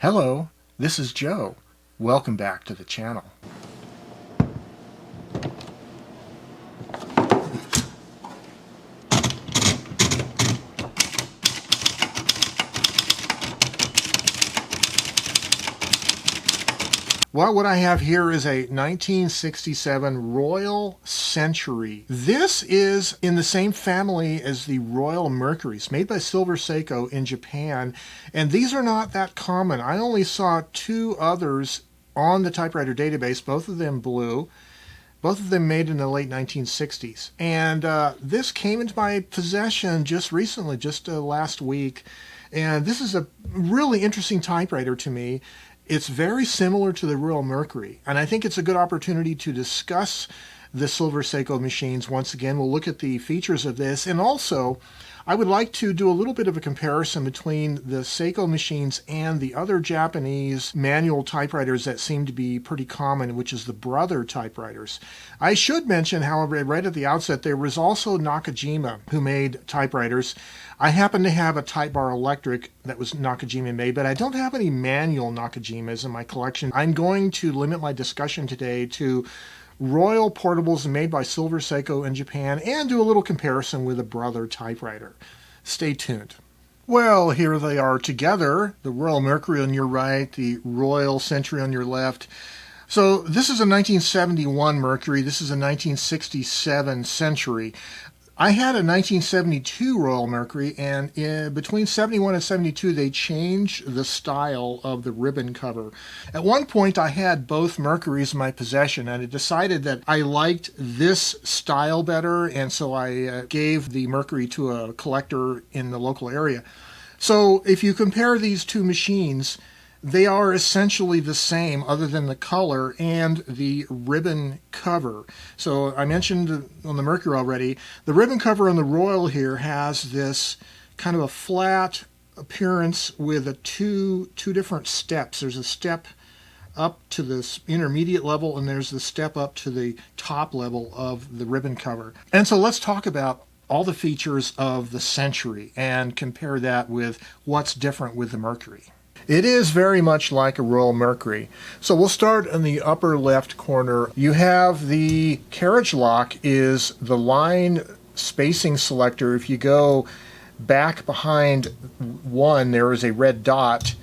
Hello, this is Joe. Welcome back to the channel. Well, what I have here is a 1967 Royal Century. This is in the same family as the Royal Mercury. It's made by Silver Seiko in Japan, and these are not that common. I only saw two others on the typewriter database, both of them blue, both of them made in the late 1960s. And this came into my possession just recently, just last week, and this is a really interesting typewriter to me. It's very similar to the Royal Mercury, and I think it's a good opportunity to discuss the Silver Seiko machines once again. We'll look at the features of this, and also I would like to do a little bit of a comparison between the Seiko machines and the other Japanese manual typewriters that seem to be pretty common, which is the Brother typewriters. I should mention, however, right at the outset, there was also Nakajima who made typewriters. I happen to have a Type Bar Electric that was Nakajima made, but I don't have any manual Nakajimas in my collection. I'm going to limit my discussion today to Royal portables made by Silver Seiko in Japan and do a little comparison with a Brother typewriter. Stay tuned. Well, here they are together, the Royal Mercury on your right, the Royal Century on your left. So this is a 1971 Mercury, this is a 1967 Century. I had a 1972 Royal Mercury, and between 71 and 72 they changed the style of the ribbon cover. At one point I had both Mercuries in my possession, and I decided that I liked this style better, and so I gave the Mercury to a collector in the local area. So if you compare these two machines, they are essentially the same other than the color and the ribbon cover. So I mentioned on the Mercury already, the ribbon cover on the Royal here has this kind of a flat appearance with two different steps. There's a step up to this intermediate level, and there's the step up to the top level of the ribbon cover. And so let's talk about all the features of the Century and compare that with what's different with the Mercury. It is very much like a Royal Mercury. So we'll start in the upper left corner. You have the Carriage lock is the line spacing selector. If you go back behind one, there is a red dot,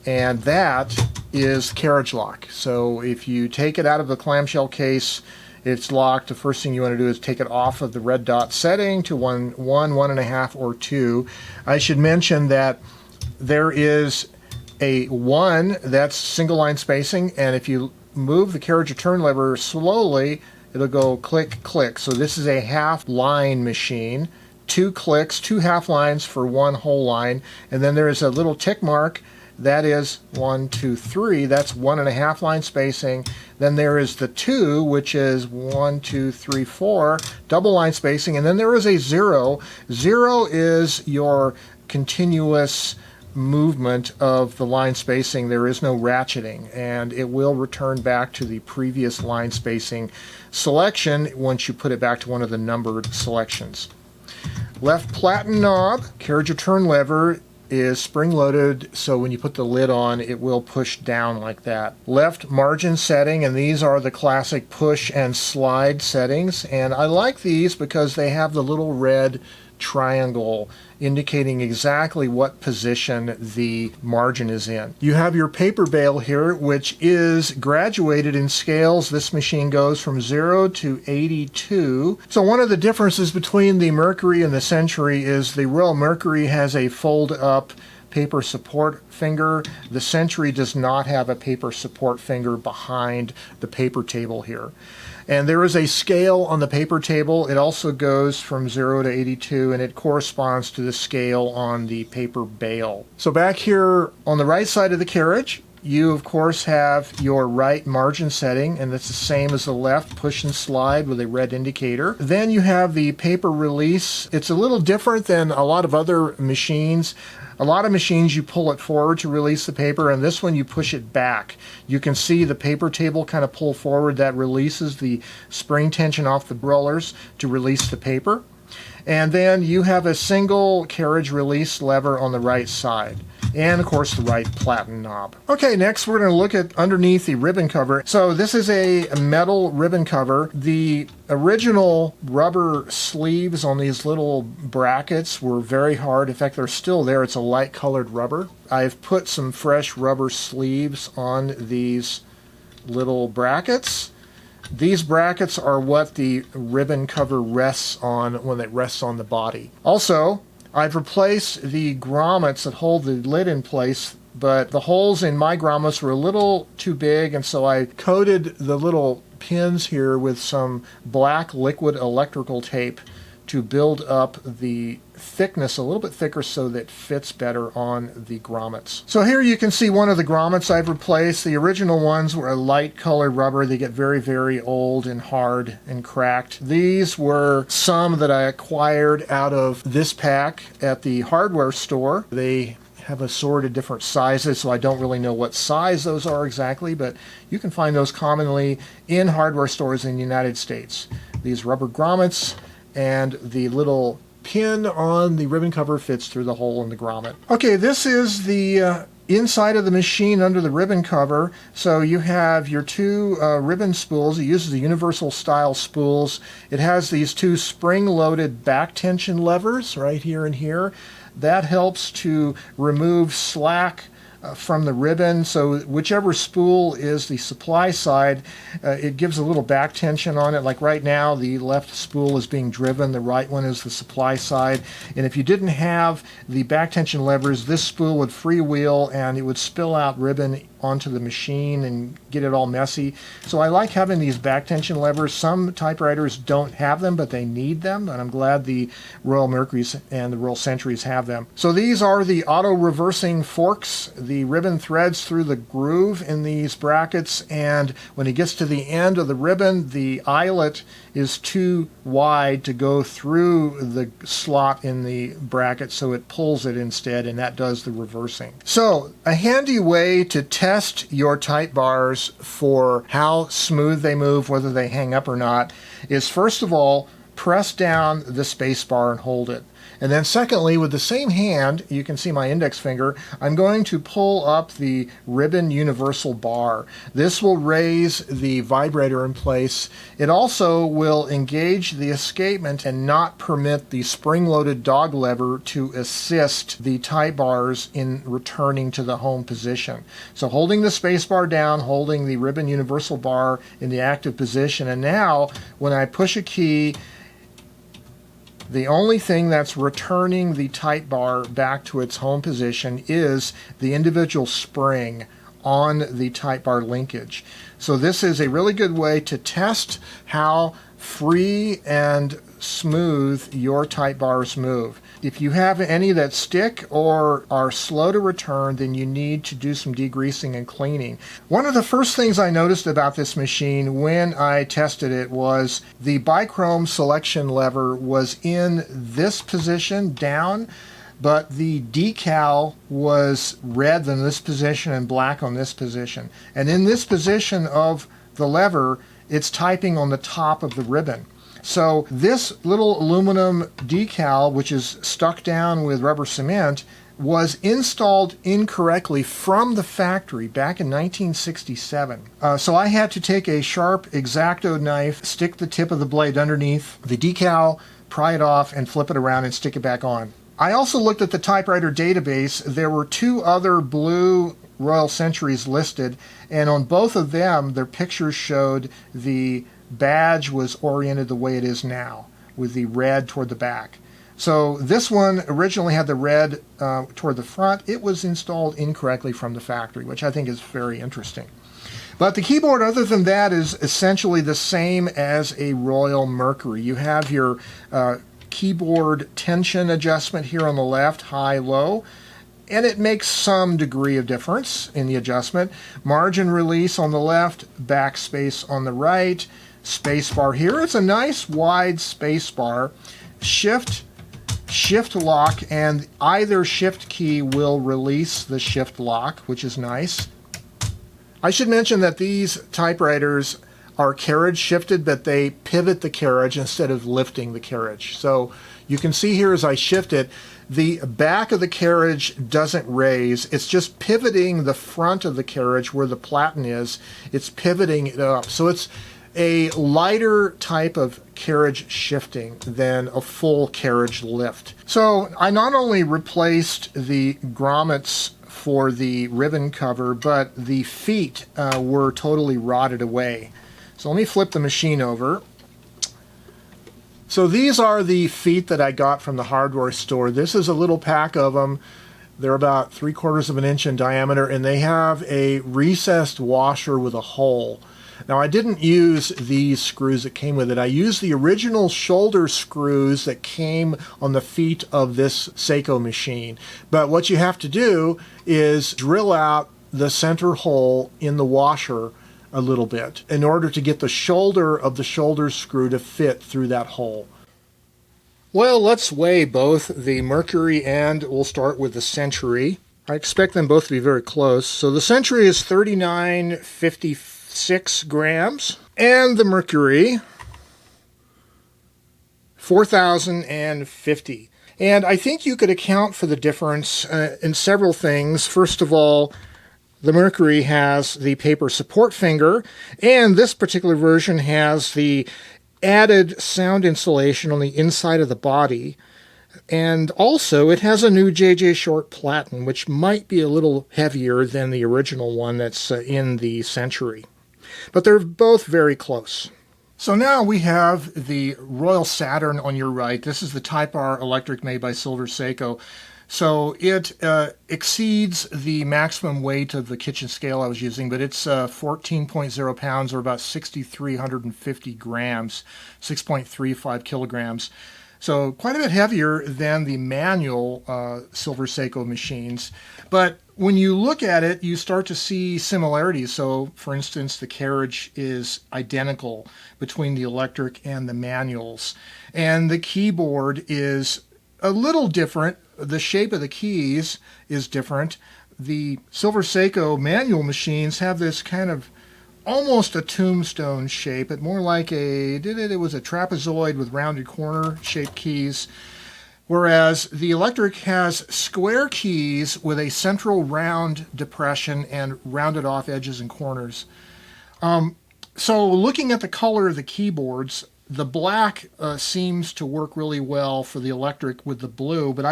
and that is Carriage lock. So if you take it out of the clamshell case, it's locked. The first thing you want to do is take it off of the red dot setting to 1, 1.5, or 2. I should mention that there is a 1, that's single line spacing, and if you move the carriage return lever slowly, it'll go click, click. So this is a half line machine. 2 clicks, 2 half lines for 1 whole line, and then there is a little tick mark. That is 1, 2, 3. That's 1.5 line spacing. Then there is the 2, which is 1, 2, 3, 4, double line spacing, and then there is a 0. 0 is your continuous movement of the line spacing. There is no ratcheting, and it will return back to the previous line spacing selection once you put it back to one of the numbered selections. Left platen knob, carriage return lever, is spring-loaded, so when you put the lid on, it will push down like that. Left margin setting, and these are the classic push and slide settings, and I like these because they have the little red triangle indicating exactly what position the margin is in. You have your paper bail here, which is graduated in scales. This machine goes from 0 to 82. So one of the differences between the Mercury and the Century is the Royal Mercury has a fold-up paper support finger. The Century does not have a paper support finger behind the paper table here. And there is a scale on the paper table. It also goes from 0 to 82, and it corresponds to the scale on the paper bail. So back here on the right side of the carriage, you of course have your right margin setting, and it's the same as the left, push and slide with a red indicator. Then you have the paper release. It's a little different than a lot of other machines. A lot of machines you pull it forward to release the paper, and this one you push it back. You can see the paper table kind of pull forward. That releases the spring tension off the rollers to release the paper. And then you have a single carriage release lever on the right side. and of course the right platen knob. Okay, next we're going to look at underneath the ribbon cover. So this is a metal ribbon cover. The original rubber sleeves on these little brackets were very hard. In fact, they're still there. It's a light colored rubber. I've put some fresh rubber sleeves on these little brackets. These brackets are what the ribbon cover rests on when it rests on the body. Also, I've replaced the grommets that hold the lid in place, but the holes in my grommets were a little too big, and so I coated the little pins here with some black liquid electrical tape to build up the thickness a little bit thicker so that it fits better on the grommets. So here you can see one of the grommets I've replaced. The original ones were a light colored rubber. They get very, very old and hard and cracked. These were some that I acquired out of this pack at the hardware store. They have assorted different sizes, so I don't really know what size those are exactly, but you can find those commonly in hardware stores in the United States. These rubber grommets, and the little pin on the ribbon cover fits through the hole in the grommet. Okay, this is the inside of the machine under the ribbon cover. So you have your two ribbon spools. It uses the universal style spools. It has these two spring-loaded back tension levers right here and here. That helps to remove slack from the ribbon, so whichever spool is the supply side, it gives a little back tension on it. Like right now, the left spool is being driven, the right one is the supply side, and if you didn't have the back tension levers, this spool would freewheel and it would spill out ribbon onto the machine and get it all messy. So I like having these back tension levers. Some typewriters don't have them, but they need them, and I'm glad the Royal Mercuries and the Royal Centuries have them. So these are the auto reversing forks. The ribbon threads through the groove in these brackets, and when it gets to the end of the ribbon, the eyelet is too wide to go through the slot in the bracket, so it pulls it instead, and that does the reversing. So a handy way to test your type bars for how smooth they move, whether they hang up or not, is first of all, press down the space bar and hold it. And then secondly, with the same hand, you can see my index finger, I'm going to pull up the ribbon universal bar. This will raise the vibrator in place. It also will engage the escapement and not permit the spring-loaded dog lever to assist the type bars in returning to the home position. So holding the space bar down, holding the ribbon universal bar in the active position, and now when I push a key, the only thing that's returning the type bar back to its home position is the individual spring on the type bar linkage. So this is a really good way to test how free and smooth your type bars move. If you have any that stick or are slow to return, then you need to do some degreasing and cleaning. One of the first things I noticed about this machine when I tested it was the bichrome selection lever was in this position down, but the decal was red in this position and black on this position. And in this position of the lever, it's typing on the top of the ribbon. So this little aluminum decal, which is stuck down with rubber cement, was installed incorrectly from the factory back in 1967. So I had to take a sharp X-Acto knife, stick the tip of the blade underneath the decal, pry it off, and flip it around and stick it back on. I also looked at the typewriter database. There were two other blue Royal Centuries listed, and on both of them, their pictures showed the badge was oriented the way it is now, with the red toward the back. So this one originally had the red toward the front. It was installed incorrectly from the factory, which I think is very interesting. But the keyboard, other than that, is essentially the same as a Royal Mercury. You have your keyboard tension adjustment here on the left, high, low, and it makes some degree of difference in the adjustment. Margin release on the left, backspace on the right, space bar here. It's a nice wide space bar. Shift lock, and either shift key will release the shift lock, which is nice. I should mention that these typewriters our carriage shifted, but they pivot the carriage instead of lifting the carriage. So you can see here as I shift it, the back of the carriage doesn't raise. It's just pivoting the front of the carriage where the platen is. It's pivoting it up. So it's a lighter type of carriage shifting than a full carriage lift. So I not only replaced the grommets for the ribbon cover, but the feet were totally rotted away. So let me flip the machine over. So these are the feet that I got from the hardware store. This is a little pack of them. They're about 3/4 of an inch in diameter, and they have a recessed washer with a hole. Now, I didn't use these screws that came with it. I used the original shoulder screws that came on the feet of this Seiko machine. But what you have to do is drill out the center hole in the washer a little bit in order to get the shoulder of the shoulder screw to fit through that hole. Well, let's weigh both the Mercury and we'll start with the Century. I expect them both to be very close. So the Century is 3956 grams and the Mercury 4050. And I think you could account for the difference in several things. First of all, the Mercury has the paper support finger, and this particular version has the added sound insulation on the inside of the body. And also, it has a new JJ Short platen, which might be a little heavier than the original one that's in the Century. But they're both very close. So now we have the Royal Saturn on your right. This is the Type R electric made by Silver Seiko. So it exceeds the maximum weight of the kitchen scale I was using, but it's 14.0 pounds or about 6,350 grams, 6.35 kilograms. So quite a bit heavier than the manual Silver Seiko machines. But when you look at it, you start to see similarities. So, for instance, the carriage is identical between the electric and the manuals. And the keyboard is a little different. The shape of the keys is different. The Silver Seiko manual machines have this kind of almost a tombstone shape, but more like it was a trapezoid with rounded corner shaped keys, whereas the electric has square keys with a central round depression and rounded off edges and corners. So looking at the color of the keyboards, the black seems to work really well for the electric with the blue, but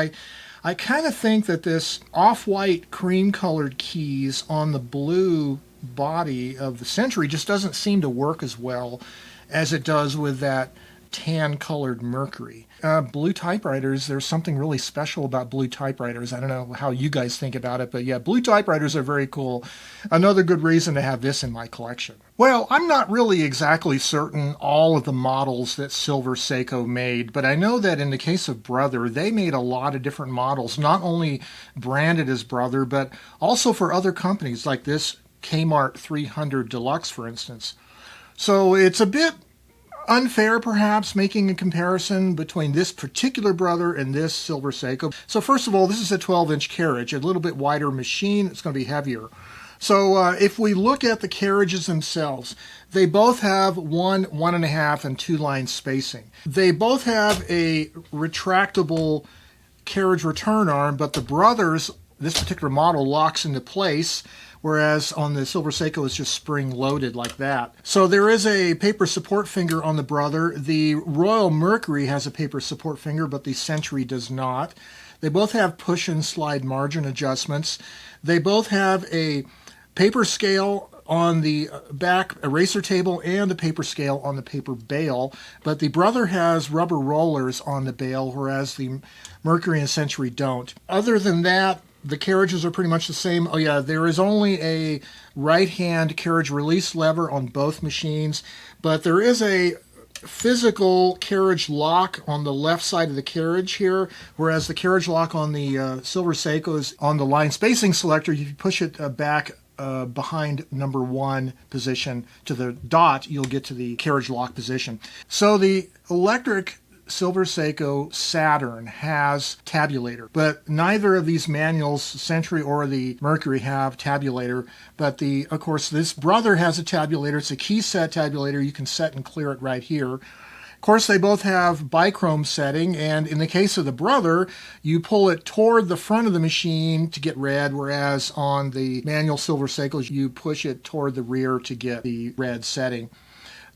I kind of think that this off-white cream-colored keys on the blue body of the Century just doesn't seem to work as well as it does with that tan-colored Mercury. Blue typewriters, there's something really special about blue typewriters. I don't know how you guys think about it, but yeah, blue typewriters are very cool. Another good reason to have this in my collection. Well, I'm not really exactly certain all of the models that Silver Seiko made, but I know that in the case of Brother, they made a lot of different models, not only branded as Brother, but also for other companies like this Kmart 300 Deluxe, for instance. So it's a bit unfair, perhaps, making a comparison between this particular Brother and this Silver Seiko. So first of all, this is a 12-inch carriage, a little bit wider machine. It's going to be heavier. So if we look at the carriages themselves, they both have 1, 1.5, and 2-line spacing. They both have a retractable carriage return arm, but the Brother's, this particular model, locks into place, whereas on the Silver Seiko it's just spring-loaded like that. So there is a paper support finger on the Brother. The Royal Mercury has a paper support finger, but the Century does not. They both have push and slide margin adjustments. They both have a paper scale on the back eraser table and a paper scale on the paper bail, but the Brother has rubber rollers on the bail, whereas the Mercury and Century don't. Other than that, the carriages are pretty much the same. Oh yeah, there is only a right-hand carriage release lever on both machines, but there is a physical carriage lock on the left side of the carriage here, whereas the carriage lock on the Silver Seiko is on the line spacing selector. If you push it back behind number 1 position to the dot, you'll get to the carriage lock position. So the electric Silver Seiko Saturn has tabulator, but neither of these manuals, Century or the Mercury, have tabulator. But of course, this Brother has a tabulator. It's a key set tabulator. You can set and clear it right here. Of course, they both have bichrome setting, and in the case of the Brother, you pull it toward the front of the machine to get red, whereas on the manual Silver Seikos, you push it toward the rear to get the red setting.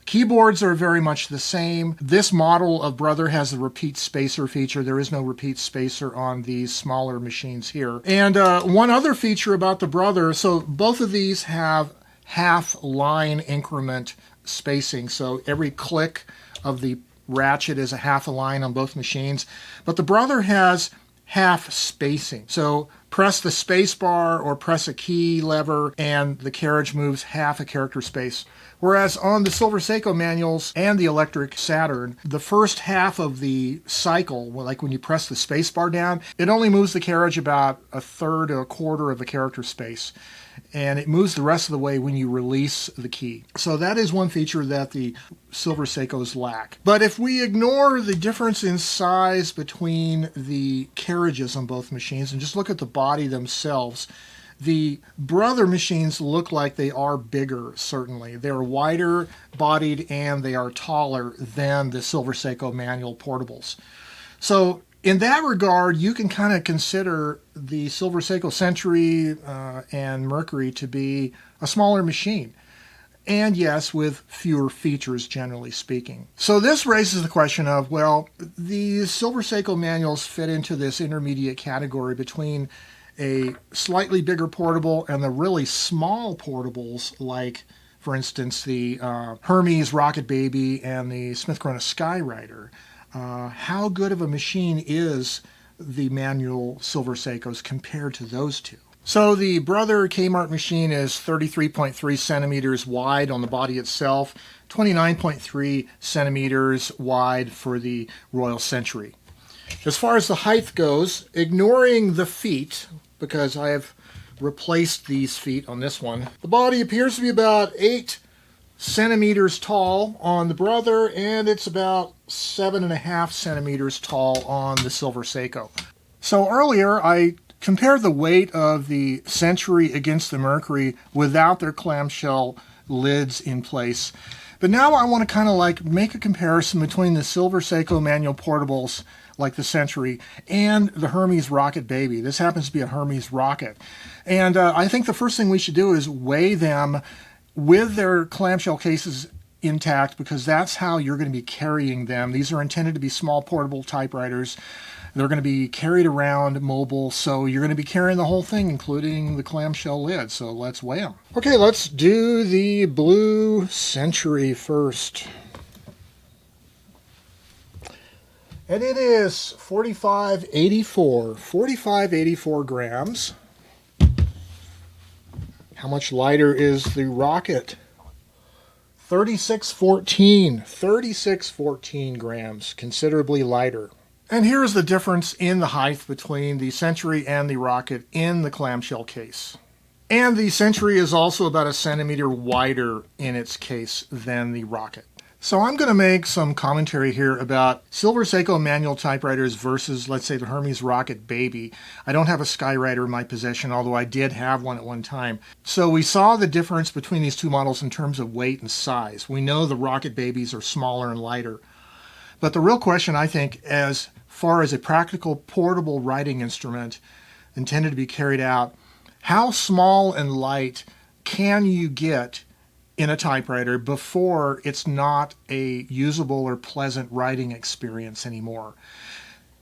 Keyboards are very much the same. This model of Brother has the repeat spacer feature. There is no repeat spacer on these smaller machines here. And one other feature about the Brother, so both of these have half line increment spacing. So every click of the ratchet is a half a line on both machines. But the Brother has half spacing. So press the space bar or press a key lever and the Carriage moves half a character space. Whereas on the Silver Seiko manuals and the electric Saturn, the first half of the cycle, like when you press the space bar down, it only moves the Carriage about a third or a quarter of a character space. And it moves the rest of the way when you release the key. So that is one feature that the Silver Seikos lack. But if we ignore the difference in size between the Carriages on both machines and just look at the body themselves, the Brother machines look like they are bigger, certainly. They're wider bodied and they are taller than the Silver Seiko manual portables. So in that regard, you can kind of consider the Silver Seiko Century and Mercury to be a smaller machine. And yes, with fewer features, generally speaking. So this raises the question of, well, the Silver Seiko manuals fit into this intermediate category between a slightly bigger portable and the really small portables like, for instance, the Hermes Rocket Baby and the Smith Corona Skywriter. How good of a machine is the manual Silver Seikos compared to those two? So the Brother Kmart machine is 33.3 centimeters wide on the body itself, 29.3 centimeters wide for the Royal Century. As far as the height goes, ignoring the feet, because I have replaced these feet on this one, the body appears to be about 8 centimeters tall on the Brother, and it's about 7.5 centimeters tall on the Silver Seiko. So earlier I compared the weight of the Century against the Mercury without their clamshell lids in place. But now I want to kind of like make a comparison between the Silver Seiko manual portables like the Century and the Hermes Rocket Baby. This happens to be a Hermes Rocket. And I think the first thing we should do is weigh them with their clamshell cases intact, because that's how you're going to be carrying them. These are intended to be small portable typewriters. They're going to be carried around mobile, so you're going to be carrying the whole thing, including the clamshell lid. So let's weigh them. Okay, let's do the blue Century first. And it is 4584 grams. How much lighter is the Rocket? 3614 grams, considerably lighter. And here's the difference in the height between the Century and the Rocket in the clamshell case. And the Century is also about a centimeter wider in its case than the Rocket. So I'm going to make some commentary here about Silver Seiko manual typewriters versus, let's say, the Hermes Rocket Baby. I don't have a Skywriter in my possession, although I did have one at one time. So we saw the difference between these two models in terms of weight and size. We know the Rocket Babies are smaller and lighter. But the real question, I think, as far as a practical portable writing instrument intended to be carried out, how small and light can you get in a typewriter before it's not a usable or pleasant writing experience anymore?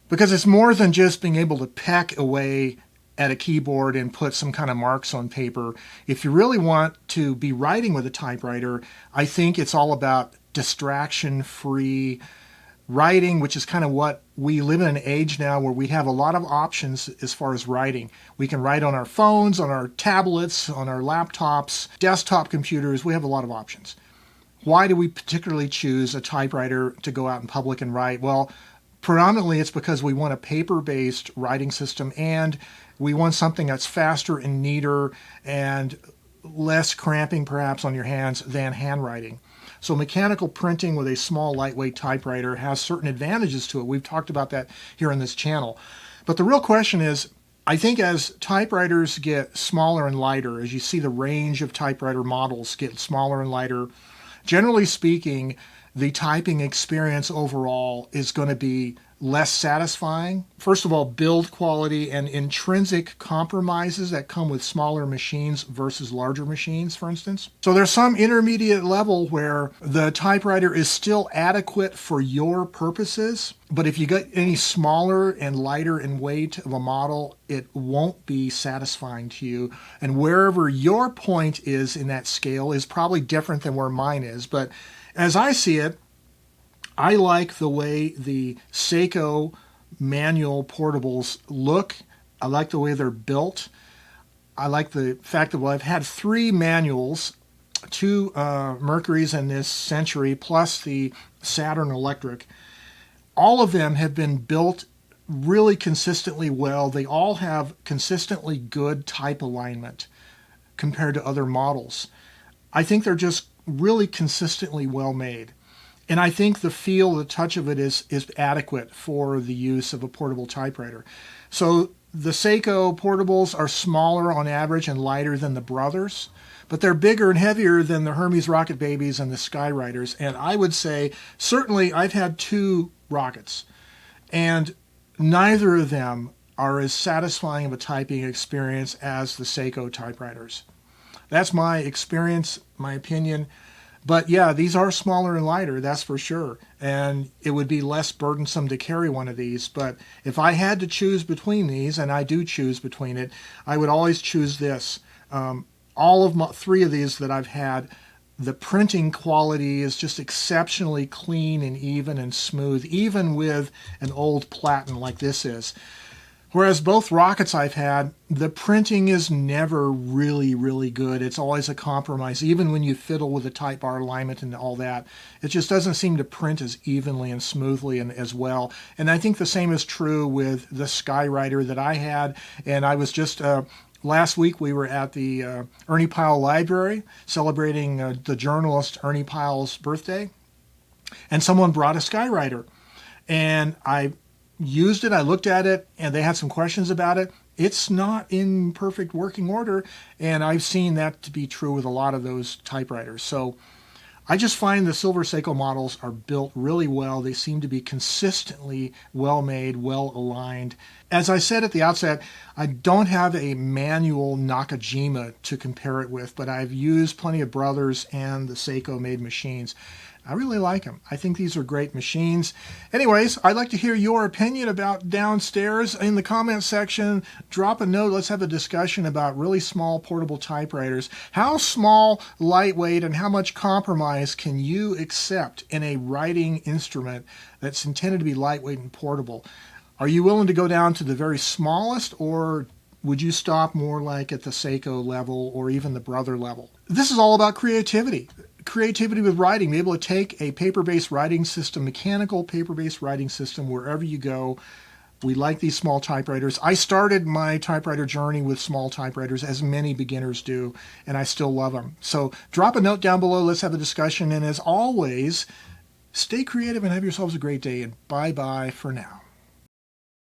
Because it's more than just being able to peck away at a keyboard and put some kind of marks on paper. If you really want to be writing with a typewriter, I think it's all about distraction-free writing, which is kind of what we live in an age now where we have a lot of options as far as writing. We can write on our phones, on our tablets, on our laptops, desktop computers. We have a lot of options. Why do we particularly choose a typewriter to go out in public and write? Well, predominantly it's because we want a paper-based writing system, and we want something that's faster and neater and less cramping perhaps on your hands than handwriting. So mechanical printing with a small, lightweight typewriter has certain advantages to it. We've talked about that here on this channel. But the real question is, I think as typewriters get smaller and lighter, as you see the range of typewriter models get smaller and lighter, generally speaking, the typing experience overall is going to be less satisfying. First of all, build quality and intrinsic compromises that come with smaller machines versus larger machines, for instance. So there's some intermediate level where the typewriter is still adequate for your purposes, but if you get any smaller and lighter in weight of a model, it won't be satisfying to you. And wherever your point is in that scale is probably different than where mine is. But as I see it, I like the way the Seiko manual portables look. I like the way they're built. I like the fact that, well, I've had 3 manuals, 2 Mercuries in this century, plus the Saturn Electric. All of them have been built really consistently well. They all have consistently good type alignment compared to other models. I think they're just really consistently well made. And I think the feel, the touch of it is adequate for the use of a portable typewriter. So the Seiko portables are smaller on average and lighter than the Brothers, but they're bigger and heavier than the Hermes Rocket Babies and the Skywriters. And I would say, certainly I've had 2 Rockets, and neither of them are as satisfying of a typing experience as the Seiko typewriters. That's my experience, my opinion. But yeah, these are smaller and lighter, that's for sure. And it would be less burdensome to carry one of these. But if I had to choose between these, and I do choose between it, I would always choose this. All of 3 of these that I've had, the printing quality is just exceptionally clean and even and smooth, even with an old platen like this is. Whereas both Rockets I've had, the printing is never really, really good. It's always a compromise. Even when you fiddle with the type bar alignment and all that, it just doesn't seem to print as evenly and smoothly and as well. And I think the same is true with the Skywriter that I had. And I was just, last week we were at the Ernie Pyle Library celebrating the journalist Ernie Pyle's birthday. And someone brought a Skywriter. And I used it, I looked at it, and they had some questions about it. It's not in perfect working order, and I've seen that to be true with a lot of those typewriters. So I just find the Silver Seiko models are built really well. They seem to be consistently well made, well aligned. As I said at the outset, I don't have a manual Nakajima to compare it with, but I've used plenty of Brothers and the Seiko made machines. I really like them. I think these are great machines. Anyways, I'd like to hear your opinion about downstairs in the comment section. Drop a note. Let's have a discussion about really small portable typewriters. How small, lightweight, and how much compromise can you accept in a writing instrument that's intended to be lightweight and portable? Are you willing to go down to the very smallest, or would you stop more like at the Seiko level or even the Brother level? This is all about creativity. Creativity with writing, be able to take a paper-based writing system, mechanical paper-based writing system wherever you go. We like these small typewriters. I started my typewriter journey with small typewriters, as many beginners do, and I still love them. So drop a note down below. Let's have a discussion. And as always, stay creative and have yourselves a great day. And bye-bye for now.